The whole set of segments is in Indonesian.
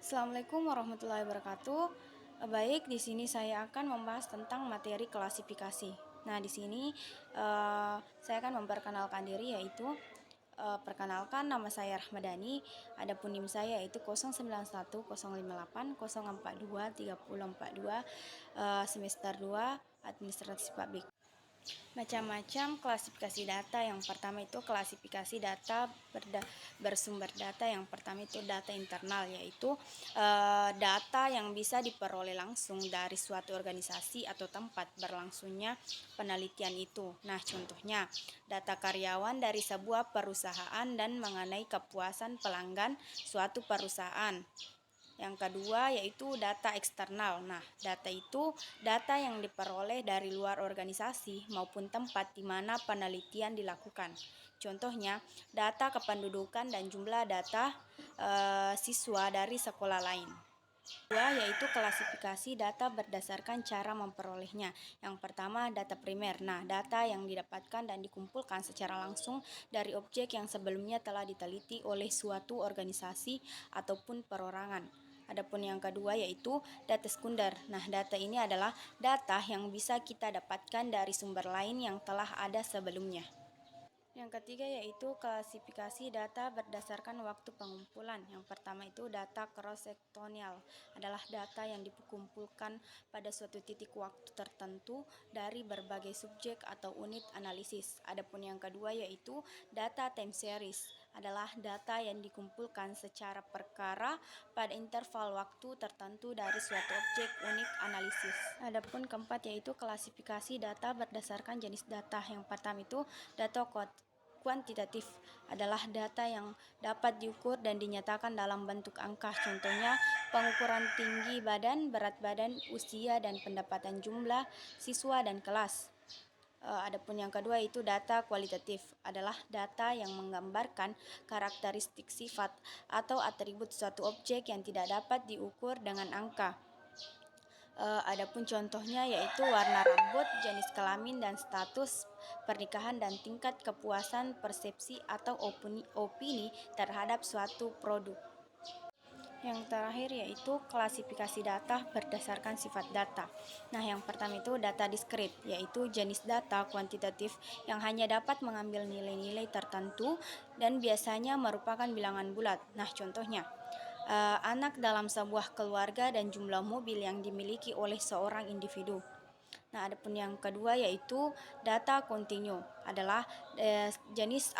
Assalamualaikum warahmatullahi wabarakatuh. Baik, di sini saya akan membahas tentang materi klasifikasi. Nah, di sini saya akan memperkenalkan diri, yaitu perkenalkan, nama saya Rahmadani. Adapun NIM saya yaitu 091058042342, semester 2 Administrasi Publik. Macam-macam klasifikasi data. Yang pertama itu klasifikasi data bersumber data. Yang pertama itu data internal, yaitu data yang bisa diperoleh langsung dari suatu organisasi atau tempat berlangsungnya penelitian itu. Nah, contohnya data karyawan dari sebuah perusahaan dan mengenai kepuasan pelanggan suatu perusahaan. Yang kedua yaitu data eksternal. Nah, data itu data yang diperoleh dari luar organisasi maupun tempat di mana penelitian dilakukan. Contohnya, data kependudukan dan jumlah data siswa dari sekolah lain. Kedua yaitu klasifikasi data berdasarkan cara memperolehnya. Yang pertama, data primer. Nah, data yang didapatkan dan dikumpulkan secara langsung dari objek yang sebelumnya telah diteliti oleh suatu organisasi ataupun perorangan. Adapun yang kedua yaitu data sekunder. Nah, data ini adalah data yang bisa kita dapatkan dari sumber lain yang telah ada sebelumnya. Yang ketiga yaitu klasifikasi data berdasarkan waktu pengumpulan. Yang pertama itu data cross-sectional, adalah data yang dikumpulkan pada suatu titik waktu tertentu dari berbagai subjek atau unit analisis. Adapun yang kedua yaitu data time series, adalah data yang dikumpulkan secara perkara pada interval waktu tertentu dari suatu objek unit analisis. Adapun keempat yaitu klasifikasi data berdasarkan jenis data. Yang pertama itu data kuantitatif, adalah data yang dapat diukur dan dinyatakan dalam bentuk angka. Contohnya pengukuran tinggi badan, berat badan, usia, dan pendapatan jumlah siswa dan kelas. Adapun yang kedua itu data kualitatif, adalah data yang menggambarkan karakteristik sifat atau atribut suatu objek yang tidak dapat diukur dengan angka. Adapun contohnya yaitu warna rambut, jenis kelamin, dan status pernikahan, dan tingkat kepuasan persepsi atau opini terhadap suatu produk. Yang terakhir yaitu klasifikasi data berdasarkan sifat data. Nah, yang pertama itu data diskrit, yaitu jenis data kuantitatif yang hanya dapat mengambil nilai-nilai tertentu dan biasanya merupakan bilangan bulat. Nah, contohnya anak dalam sebuah keluarga dan jumlah mobil yang dimiliki oleh seorang individu. Nah, adapun yang kedua yaitu data kontinu, adalah jenis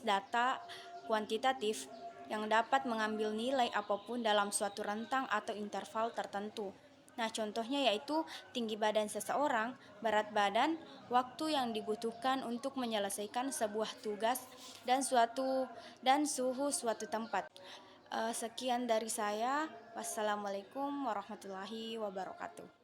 data kuantitatif yang dapat mengambil nilai apapun dalam suatu rentang atau interval tertentu. Nah, contohnya yaitu tinggi badan seseorang, berat badan, waktu yang dibutuhkan untuk menyelesaikan sebuah tugas, dan suhu suatu tempat. Sekian dari saya. Wassalamualaikum warahmatullahi wabarakatuh.